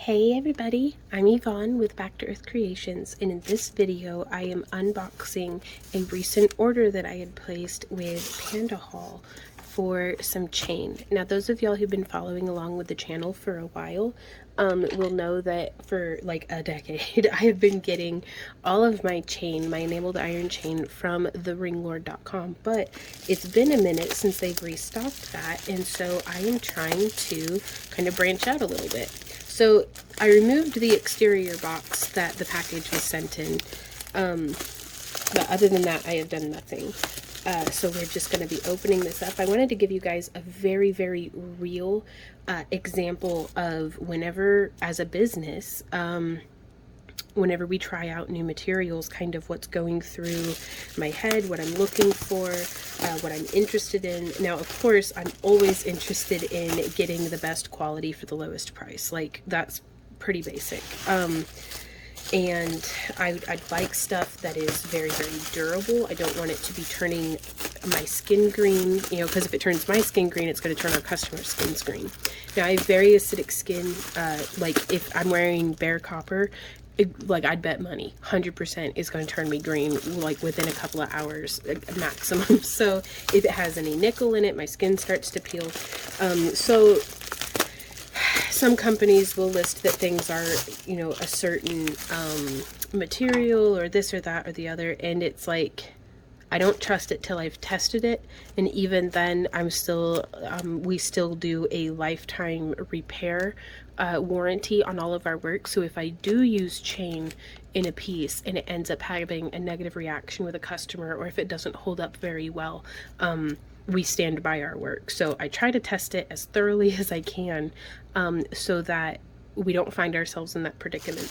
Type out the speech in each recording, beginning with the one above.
Hey everybody, I'm Yvonne with Back to Earth Creations, and in this video I am unboxing a recent order that I had placed with Panda Hall for some chain. Now those of y'all who've been following along with the channel for a while will know that for like a decade I have been getting all of my chain, my enameled iron chain, from theringlord.com, but it's been a minute since they've restocked that, and so I am trying to kind of branch out a little bit. So I removed the exterior box that the package was sent in, but other than that I have done nothing. So we're just going to be opening this up. I wanted to give you guys a very, very real example of whenever, as a business, whenever we try out new materials, kind of what's going through my head, what I'm looking for, what I'm interested in. Now, of course, I'm always interested in getting the best quality for the lowest price. Like, that's pretty basic. And I'd like stuff that is very, very durable. I don't want it to be turning my skin green, you know, because if it turns my skin green, it's going to turn our customer's skin green. Now, I have very acidic skin. Like, if I'm wearing bare copper, like, I'd bet money 100% is going to turn me green like within a couple of hours maximum. So if it has any nickel in it, my skin starts to peel. So some companies will list that things are, you know, a certain material or this or that or the other, and it's like, I don't trust it till I've tested it. And even then, I'm still we still do a lifetime repair warranty on all of our work. So if I do use chain in a piece and it ends up having a negative reaction with a customer, or if it doesn't hold up very well, we stand by our work. So I try to test it as thoroughly as I can, so that we don't find ourselves in that predicament.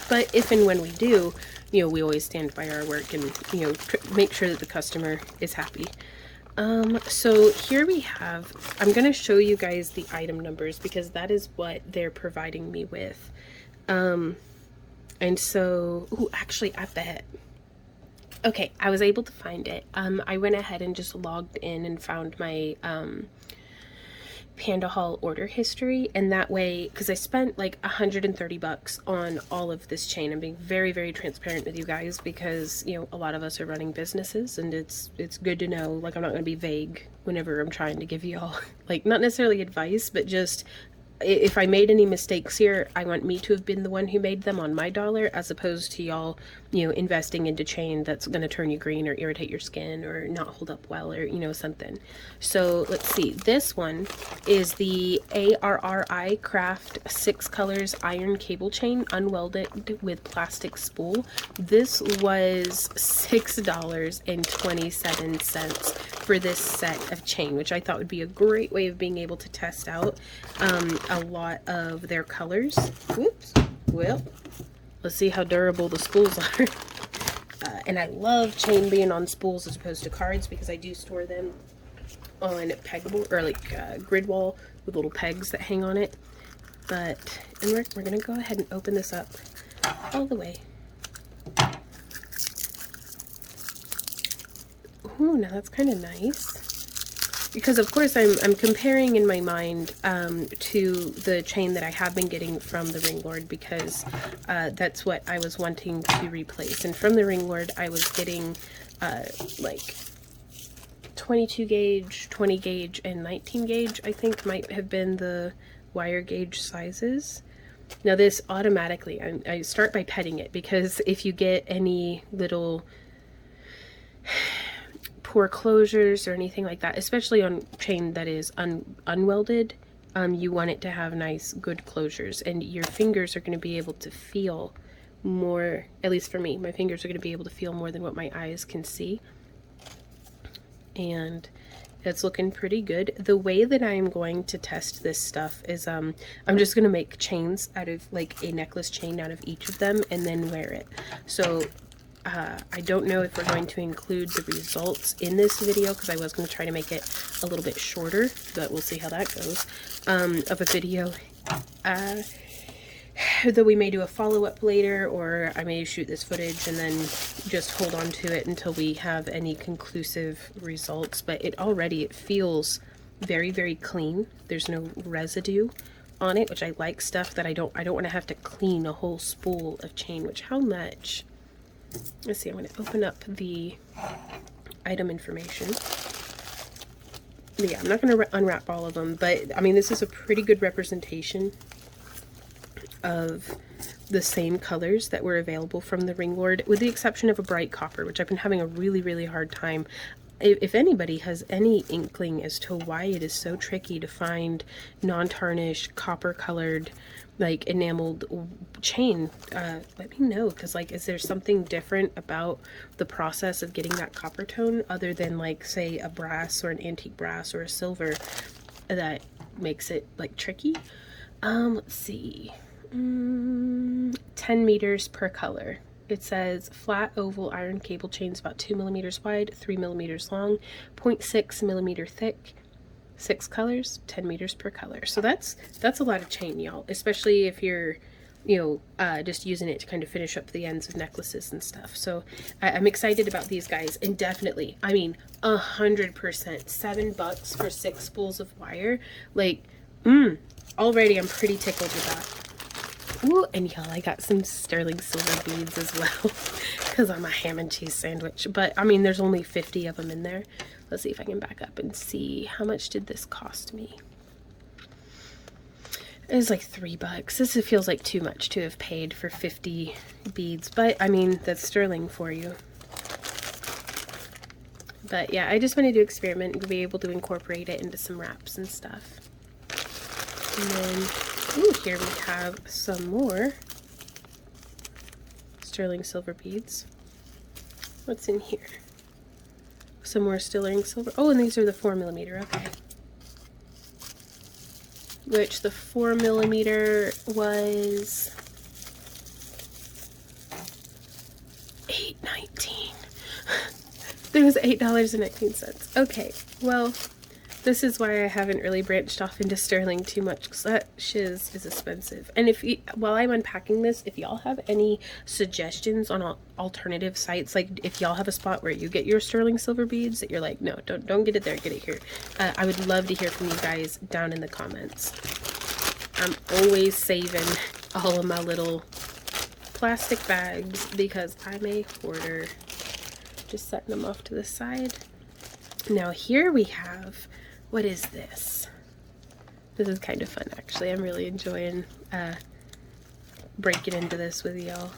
But if and when we do, you know, we always stand by our work and, you know, make sure that the customer is happy. So here we have, I'm going to show you guys the item numbers because that is what they're providing me with. And so, ooh, actually, I bet. Okay, I was able to find it. I went ahead and just logged in and found my, Panda Hall order history, and that way, because I spent like $130 on all of this chain. I'm being very, very transparent with you guys because, you know, a lot of us are running businesses, and it's good to know, like, I'm not going to be vague whenever I'm trying to give y'all, like, not necessarily advice, but just if I made any mistakes here, I want me to have been the one who made them on my dollar, as opposed to y'all, you know, investing into chain that's going to turn you green or irritate your skin or not hold up well, or, you know, something. So let's see. This one is the ARRI Craft 6 Colors Iron Cable Chain, unwelded with plastic spool. This was $6.27 for this set of chain, which I thought would be a great way of being able to test out a lot of their colors. Whoops. Well, let's see how durable the spools are. And I love chain being on spools as opposed to cards, because I do store them on pegboard, or like grid wall with little pegs that hang on it. But, and we're gonna go ahead and open this up all the way. Ooh, now that's kind of nice. Because of course I'm comparing in my mind to the chain that I have been getting from the Ringlord, because that's what I was wanting to replace. And from the Ringlord I was getting like 22 gauge, 20 gauge, and 19 gauge, I think might have been the wire gauge sizes. Now this automatically, I start by petting it, because if you get any little poor closures or anything like that, especially on chain that is unwelded, you want it to have nice, good closures, and your fingers are going to be able to feel more, at least for me, my fingers are going to be able to feel more than what my eyes can see. And it's looking pretty good. The way that I'm going to test this stuff is I'm just going to make chains out of, like, a necklace chain out of each of them and then wear it. So I don't know if we're going to include the results in this video, because I was going to try to make it a little bit shorter, but we'll see how that goes, of a video. Though we may do a follow-up later, or I may shoot this footage and then just hold on to it until we have any conclusive results. But it feels very, very clean. There's no residue on it, which I like stuff that I don't want to have to clean a whole spool of chain, which how much? Let's see, I'm going to open up the item information. But yeah, I'm not going to unwrap all of them, but I mean, this is a pretty good representation of the same colors that were available from the Ring Lord, with the exception of a bright copper, which I've been having a really hard time. If anybody has any inkling as to why it is so tricky to find non-tarnished, copper-colored, like enameled chain, let me know, because like, is there something different about the process of getting that copper tone other than like, say, a brass or an antique brass or a silver that makes it like tricky? Let's see. 10 meters per color. It says flat oval iron cable chains about 2 millimeters wide, 3 millimeters long, 0.6 millimeter thick, 6 colors, 10 meters per color. So that's a lot of chain, y'all, especially if you're, you know, just using it to kind of finish up the ends of necklaces and stuff. So I'm excited about these guys, and definitely, I mean, 100%, $7 for 6 spools of wire. Like, already I'm pretty tickled with that. Ooh, and y'all, I got some sterling silver beads as well, because I'm a ham and cheese sandwich. But, I mean, there's only 50 of them in there. Let's see if I can back up and see how much did this cost me. It was like $3. This feels like too much to have paid for 50 beads, but, I mean, that's sterling for you. But, yeah, I just wanted to experiment and be able to incorporate it into some wraps and stuff. And then, ooh, here we have some more sterling silver beads. What's in here? Some more sterling silver. Oh, and these are the 4 millimeter. Okay. Which the 4 millimeter was $8.19. There was $8.19. Okay, well, this is why I haven't really branched off into sterling too much, because that shiz is expensive. And if you, while I'm unpacking this, if y'all have any suggestions on alternative sites, like if y'all have a spot where you get your sterling silver beads that you're like, no, don't get it there, get it here, I would love to hear from you guys down in the comments. I'm always saving all of my little plastic bags because I'm a hoarder. Just setting them off to the side. Now here we have, what is this? This is kind of fun, actually. I'm really enjoying breaking into this with y'all.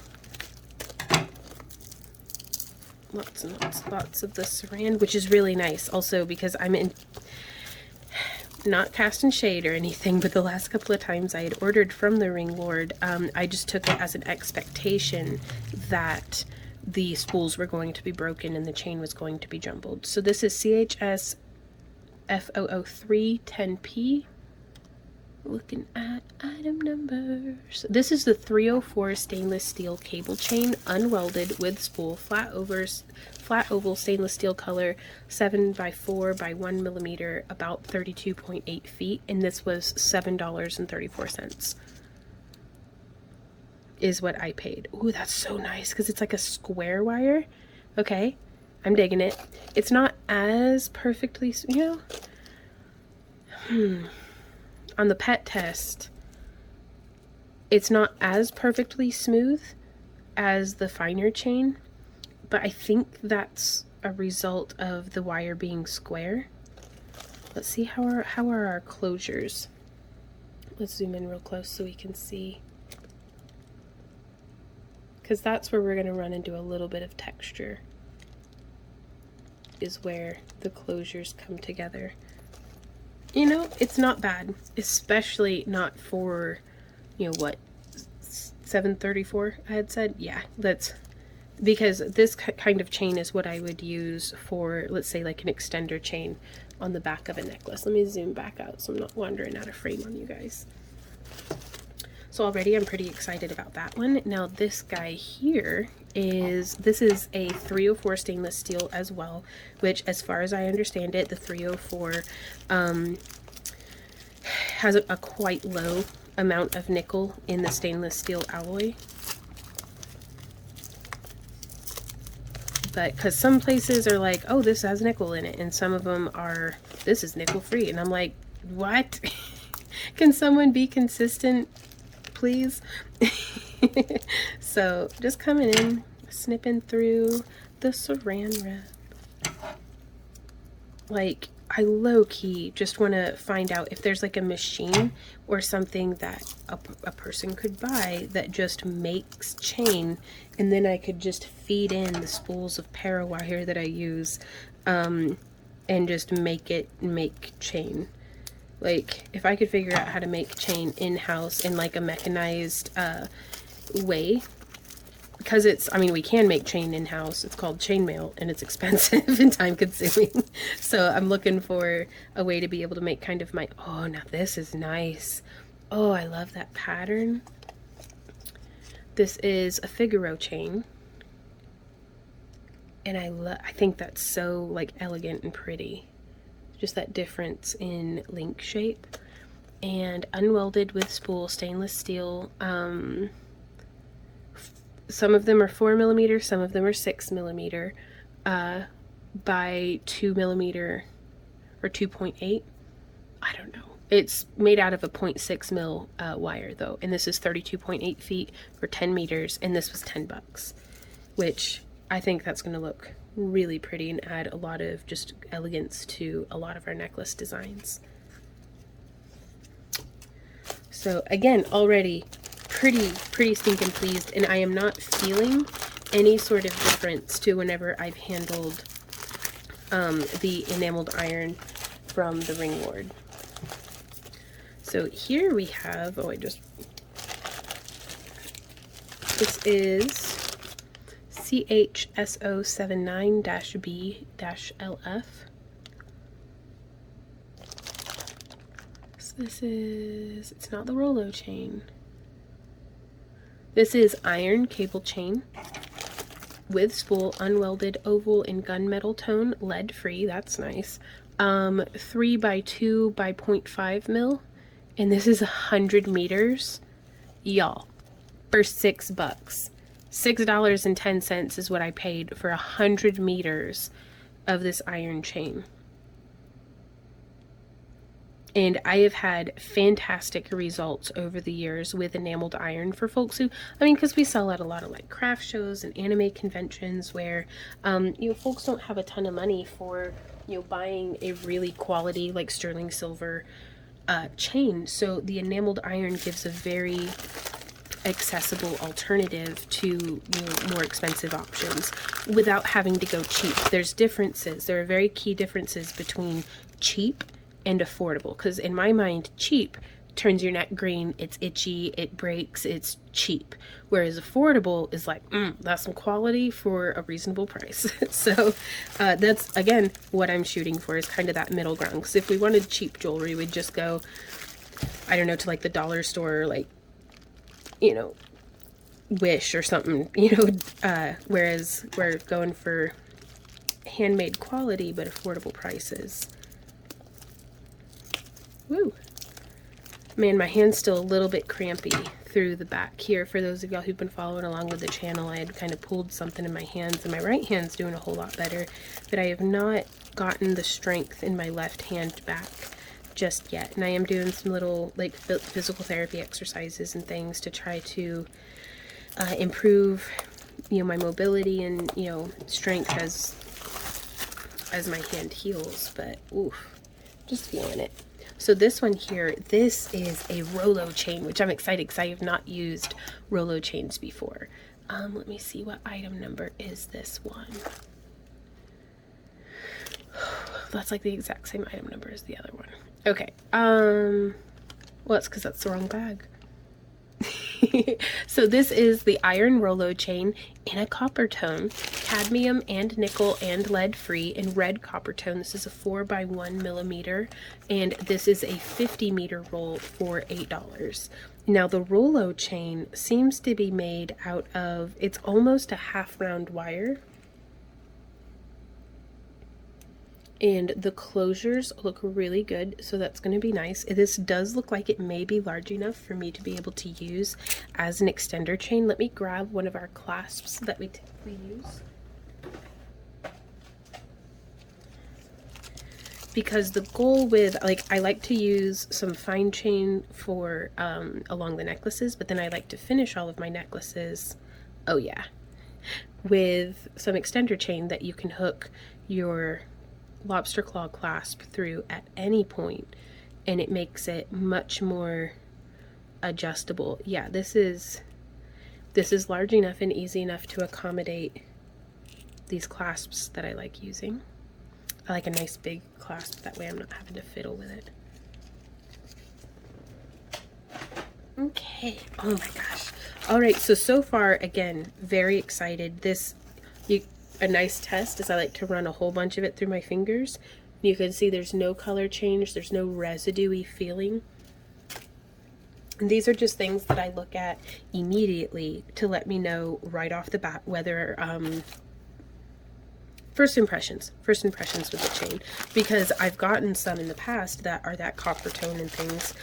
Lots and lots of the saran, which is really nice also because I'm in, not casting shade or anything, but the last couple of times I had ordered from the Ring Lord, I just took it as an expectation that the spools were going to be broken and the chain was going to be jumbled. So this is CHS F00310P. Looking at item numbers. This is the 304 stainless steel cable chain, unwelded with spool, flat oval stainless steel color, 7x4 by 1 millimeter, about 32.8 feet, and this was $7.34. Is what I paid. Ooh, that's so nice because it's like a square wire. Okay, I'm digging it. It's not as perfectly, you know, on the pet test, it's not as perfectly smooth as the finer chain, but I think that's a result of the wire being square. Let's see, how are our closures? Let's zoom in real close so we can see, because that's where we're going to run into a little bit of texture, is where the closures come together. You know, it's not bad, especially not for, you know, what, 734 I had said? Yeah, that's because this kind of chain is what I would use for, let's say, like an extender chain on the back of a necklace. Let me zoom back out so I'm not wandering out of frame on you guys. So already I'm pretty excited about that one. Now this guy here this is a 304 stainless steel as well, which as far as I understand it, the 304 has a quite low amount of nickel in the stainless steel alloy. But because some places are like, oh, this has nickel in it, and some of them are, this is nickel free, and I'm like, what? Can someone be consistent, please? So just coming in, snipping through the saran wrap. Like, I low-key just want to find out if there's like a machine or something that a person could buy that just makes chain, and then I could just feed in the spools of parawire that I use, and just make chain. Like, if I could figure out how to make chain in-house in like a mechanized way, because it's, I mean, we can make chain in-house. It's called chainmail, and it's expensive and time-consuming. So I'm looking for a way to be able to make kind of my, oh, now this is nice. Oh, I love that pattern. This is a Figaro chain, and I think that's so like elegant and pretty. Just that difference in link shape. And unwelded with spool, stainless steel. Some of them are 4mm, some of them are 6mm by 2mm or 2.8. I don't know. It's made out of a 0.6 mil wire though, and this is 32.8 feet for 10 meters, and this was $10, which I think that's going to look really pretty and add a lot of just elegance to a lot of our necklace designs. So again, already pretty stinking pleased, and I am not feeling any sort of difference to whenever I've handled the enameled iron from the ring ward. So here we have, this is CHSO79-B-LF. So this is, it's not the Rollo chain. This is iron cable chain with spool, unwelded, oval in gunmetal tone, lead free. That's nice. 3 by 2 by 0.5 mil, and this is 100 meters, y'all, for $6. $6.10 is what I paid for 100 meters of this iron chain. And I have had fantastic results over the years with enameled iron for folks who, I mean, because we sell at a lot of like craft shows and anime conventions where, you know, folks don't have a ton of money for, you know, buying a really quality like sterling silver chain. So the enameled iron gives a very accessible alternative to, you know, more expensive options without having to go cheap. There's differences. There are very key differences between cheap and affordable, because in my mind, cheap turns your neck green, it's itchy, it breaks, it's cheap, whereas affordable is like, that's some quality for a reasonable price. So that's again what I'm shooting for, is kind of that middle ground. Because if we wanted cheap jewelry, we'd just go, I don't know, to like the dollar store, or like, you know, Wish or something, you know, whereas we're going for handmade quality but affordable prices. Woo! Man, my hand's still a little bit crampy through the back here. For those of y'all who've been following along with the channel, I had kind of pulled something in my hands, and my right hand's doing a whole lot better, but I have not gotten the strength in my left hand back just yet. And I am doing some little like physical therapy exercises and things to try to improve, you know, my mobility and, you know, strength as my hand heals. But oof, just feeling it. So this one here, this is a Rollo chain, which I'm excited because I have not used Rollo chains before. Let me see, what item number is this one? That's like the exact same item number as the other one. Okay. Well, it's because that's the wrong bag. So this is the iron Rollo chain in a copper tone, cadmium and nickel and lead free in red copper tone. This is a 4 by 1 millimeter, and this is a 50-meter roll for $8. Now the Rollo chain seems to be made out of, it's almost a half round wire, and the closures look really good, so that's going to be nice. This does look like it may be large enough for me to be able to use as an extender chain. Let me grab one of our clasps that we typically use. because the goal with, like, I like to use some fine chain for along the necklaces, but then I like to finish all of my necklaces, oh yeah, with some extender chain that you can hook your lobster claw clasp through at any point, and it makes it much more adjustable. Yeah, this is large enough and easy enough to accommodate these clasps that I like using. I like a nice big clasp, that way I'm not having to fiddle with it. Okay, oh my gosh. All right, so far, again, very excited. A nice test is I like to run a whole bunch of it through my fingers. You can see there's no color change, there's no residue-y feeling. And these are just things that I look at immediately to let me know right off the bat whether, first impressions with the chain, because I've gotten some in the past that are that copper tone and things,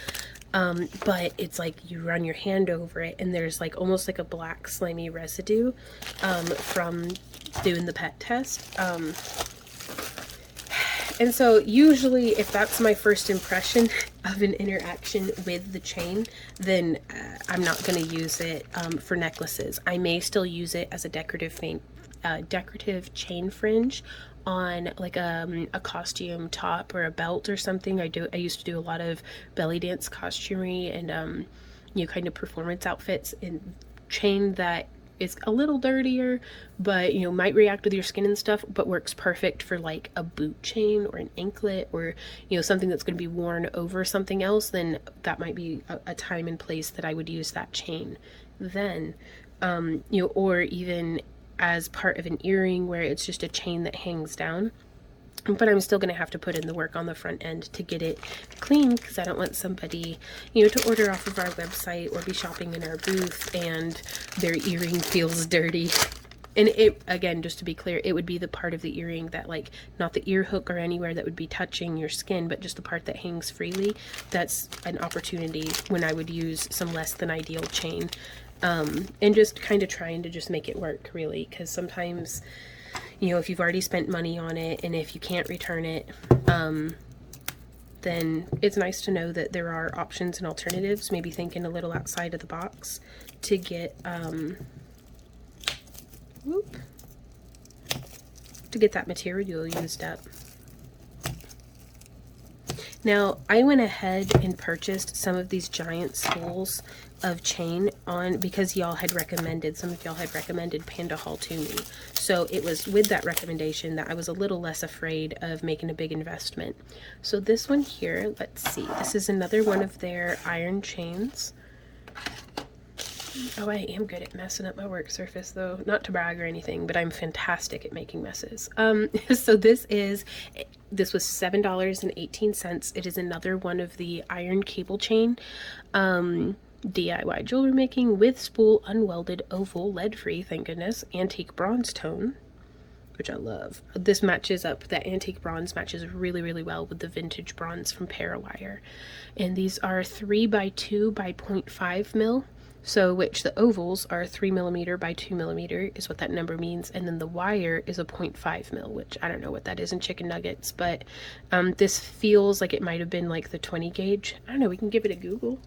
but it's like you run your hand over it and there's like almost like a black slimy residue from doing the pet test. And so usually if that's my first impression of an interaction with the chain, then I'm not going to use it for necklaces. I may still use it as a decorative chain fringe on like a costume top or a belt or something. I used to do a lot of belly dance costumery and kind of performance outfits in chain that is a little dirtier, but might react with your skin and stuff, but works perfect for like a boot chain or an anklet, or something that's going to be worn over something else. Then that might be a time and place that I would use that chain then, or even as part of an earring where it's just a chain that hangs down. But I'm still going to have to put in the work on the front end to get it clean, because I don't want somebody, to order off of our website or be shopping in our booth and their earring feels dirty. And it, again, just to be clear, it would be the part of the earring that, like, not the ear hook or anywhere that would be touching your skin, but just the part that hangs freely. That's an opportunity when I would use some less than ideal chain. And just kind of trying to just make it work, really, because sometimes, if you've already spent money on it and if you can't return it, then it's nice to know that there are options and alternatives, maybe thinking a little outside of the box to get, that material used up. Now, I went ahead and purchased some of these giant spools of chain because some of y'all had recommended Panda Hall to me. So it was with that recommendation that I was a little less afraid of making a big investment. So this one here, let's see, this is another one of their iron chains. Oh, I am good at messing up my work surface, though. Not to brag or anything, but I'm fantastic at making messes. So this was $7.18. It is another one of the iron cable chain DIY jewelry making with spool, unwelded, oval, lead-free, thank goodness, antique bronze tone, which I love. This matches up, that antique bronze matches really, really well with the vintage bronze from Parawire. And these are 3x2 by 0.5 mil. So which the ovals are 3mm by 2mm is what that number means, and then the wire is a 0.5 mil, which I don't know what that is in chicken nuggets, but this feels like it might have been like the 20 gauge. I don't know, we can give it a Google.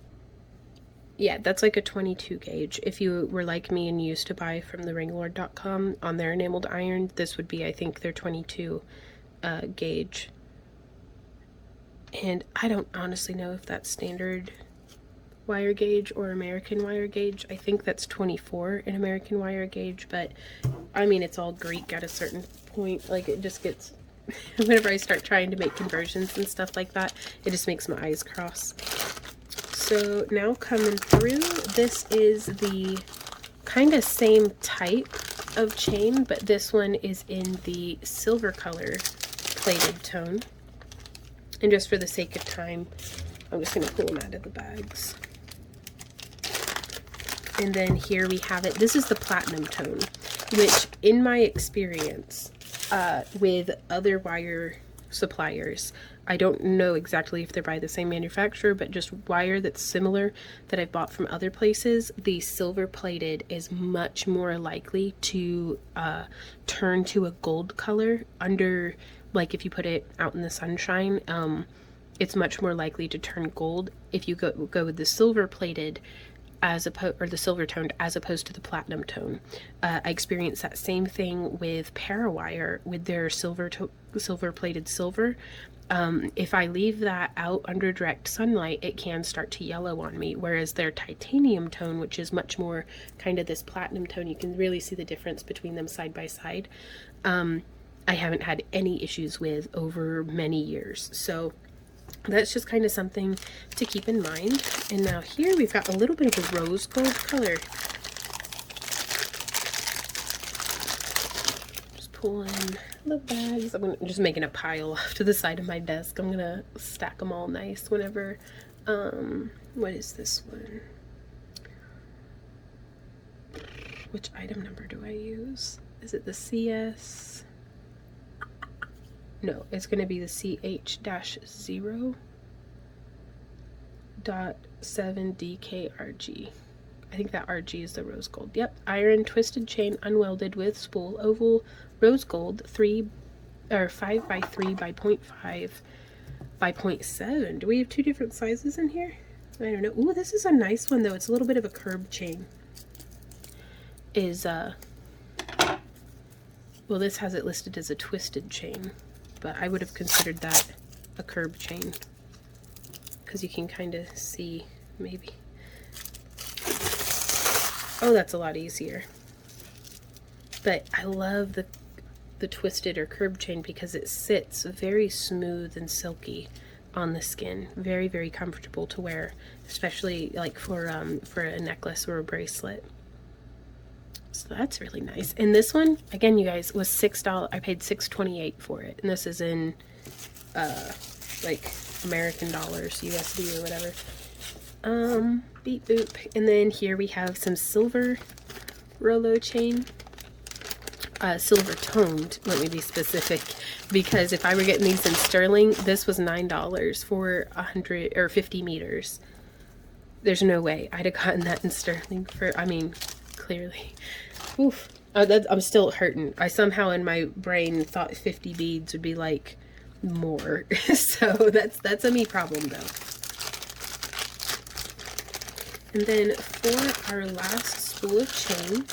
Yeah, that's like a 22 gauge. If you were like me and used to buy from theringlord.com on their enameled iron, this would be, I think, their 22 gauge. And I don't honestly know if that's standard wire gauge or American wire gauge. I think that's 24 in American wire gauge, but I mean, it's all Greek at a certain point. Like, it just gets, whenever I start trying to make conversions and stuff like that, it just makes my eyes cross. So now coming through, this is the kind of same type of chain, but this one is in the silver color plated tone. And just for the sake of time, I'm just going to pull them out of the bags. And then here we have it. This is the platinum tone, which in my experience with other wire suppliers. I don't know exactly if they're by the same manufacturer, but just wire that's similar that I've bought from other places. The silver plated is much more likely to turn to a gold color under, like if you put it out in the sunshine, it's much more likely to turn gold if you go with the silver plated as opposed, or the silver toned as opposed to the platinum tone. I experienced that same thing with Parawire with their silver plated silver. If I leave that out under direct sunlight, it can start to yellow on me, whereas their titanium tone, which is much more kind of this platinum tone, you can really see the difference between them side by side. I haven't had any issues with over many years. So that's just kind of something to keep in mind. And now here we've got a little bit of a rose gold color. Just pulling the bags. I'm just making a pile off to the side of my desk. I'm gonna stack them all nice whenever, what is this one? Which item number do I use? Is it the CS? No, it's going to be the CH-0.7DKRG. I think that RG is the rose gold. Yep, iron twisted chain unwelded with spool oval rose gold 5 by 3 by 0.5 by 0.7. Do we have two different sizes in here? I don't know. Ooh, this is a nice one though. It's a little bit of a curb chain. Well, this has it listed as a twisted chain, but I would have considered that a curb chain because you can kind of see maybe. Oh, that's a lot easier. But I love the twisted or curb chain because it sits very smooth and silky on the skin. Very, very comfortable to wear, especially like for a necklace or a bracelet. So that's really nice. And this one, again, you guys, was $6. I paid $6.28 for it. And this is in, like, American dollars, USD or whatever. Beep boop. And then here we have some silver Rolo chain. Silver toned, let me be specific. Because if I were getting these in sterling, this was $9 for 100 or 50 meters. There's no way I'd have gotten that in sterling for, I mean, clearly. Oof. I'm still hurting. I somehow in my brain thought 50 beads would be like more. So that's a me problem though. And then for our last spool of chain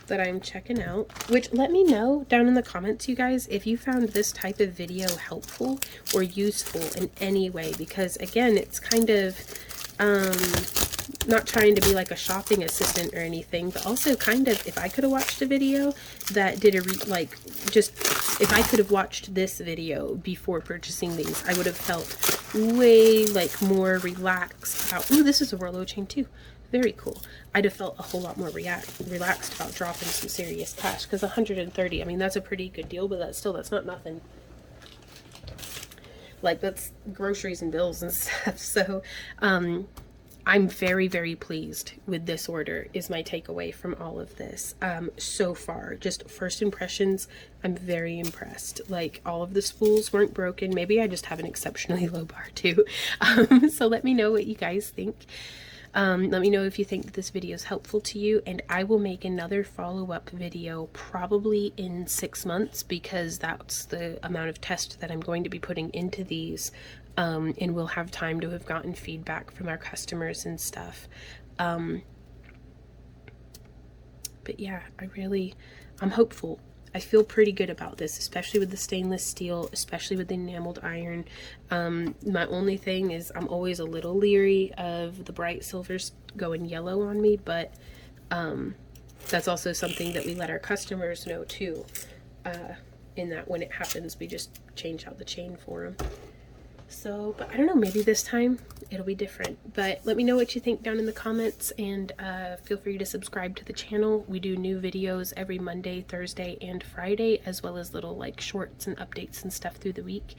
that I'm checking out, which let me know down in the comments, you guys, if you found this type of video helpful or useful in any way, because again, it's kind of, not trying to be like a shopping assistant or anything, but also kind of, if I could have watched a video that did if I could have watched this video before purchasing these, I would have felt way like more relaxed about, ooh, this is a Rolo chain too. Very cool. I'd have felt a whole lot more relaxed about dropping some serious cash, because 130, I mean, that's a pretty good deal, but that's not nothing. Like, that's groceries and bills and stuff. So, I'm very, very pleased with this order, is my takeaway from all of this. So far, just first impressions, I'm very impressed. Like, all of the spools weren't broken. Maybe I just have an exceptionally low bar too. So let me know what you guys think. Let me know if you think that this video is helpful to you, and I will make another follow-up video probably in 6 months, because that's the amount of test that I'm going to be putting into these. And we'll have time to have gotten feedback from our customers and stuff. But yeah, I'm hopeful. I feel pretty good about this, especially with the stainless steel, especially with the enameled iron. My only thing is I'm always a little leery of the bright silvers going yellow on me, but that's also something that we let our customers know too, in that when it happens, we just change out the chain for them. So, but I don't know, maybe this time it'll be different. But let me know what you think down in the comments, and feel free to subscribe to the channel. We do new videos every Monday, Thursday, and Friday, as well as little like shorts and updates and stuff through the week.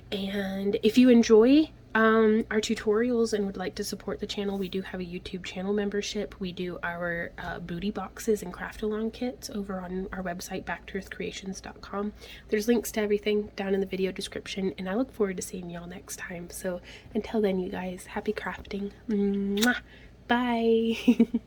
And if you enjoy our tutorials and would like to support the channel, we do have a YouTube channel membership. We do our booty boxes and craft along kits over on our website, backtoearthcreations.com. There's links to everything down in the video description, and I look forward to seeing y'all next time. So until then, you guys, happy crafting. Mwah! Bye.